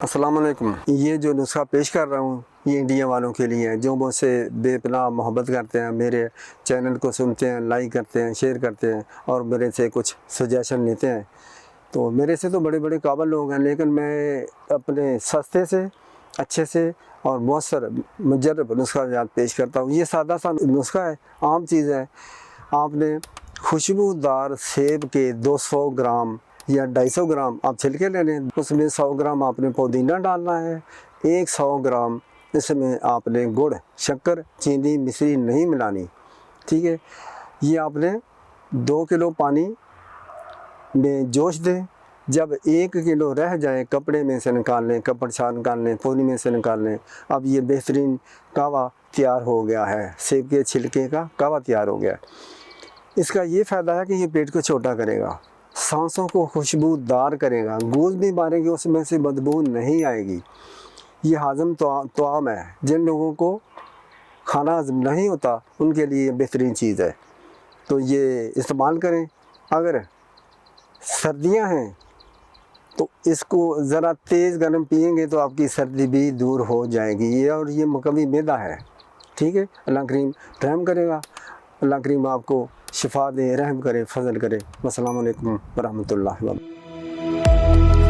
अस्सलाम वालेकुम। ये जो नुस्खा पेश कर रहा हूँ ये इंडिया वालों के लिए है जो मुझसे बेपनाह मोहब्बत करते हैं, मेरे चैनल को सुनते हैं, लाइक करते हैं, शेयर करते हैं और मेरे से कुछ सजेशन लेते हैं। तो मेरे से तो बड़े बड़े काबिल लोग हैं, लेकिन मैं अपने सस्ते से, अच्छे से और मौसर मुजर्रब नुस्खा पेश करता हूँ। ये सादा सा नुस्खा है, आम चीज़ है। आपने खुशबूदार सेब के 200 ग्राम या 250 ग्राम आप छिलके ले लें, उसमें 100 ग्राम आपने पुदीना डालना है, 100 ग्राम इसमें आपने गुड़, शक्कर, चीनी, मिश्री नहीं मिलानी, ठीक है। ये आपने 2 किलो पानी में जोश दें। जब 1 किलो रह जाए कपड़े में से निकाल लें, कपड़ छान निकाल लें, पोनी में से निकाल लें। अब ये बेहतरीन कहवा तैयार हो गया है, सेब के छिलके का कहवा तैयार हो गया। इसका ये फ़ायदा है कि ये पेट को छोटा करेगा, सांसों को खुशबूदार करेगा, गूंज भी मारेगी उसमें से बदबू नहीं आएगी। ये हाज़म तो आम है, जिन लोगों को खाना हज़म नहीं होता उनके लिए बेहतरीन चीज़ है, तो ये इस्तेमाल करें। अगर सर्दियां हैं तो इसको ज़रा तेज़ गर्म पिएंगे तो आपकी सर्दी भी दूर हो जाएगी। ये मुकम्मी मैदा है, ठीक है। अल्लाह करीम रहम करेगा, अल्लाह करीम आपको शिफा दे, रहम करे, फजल करे। अस्सलाम वालेकुम व रहमतुल्लाहि व बरकातहू।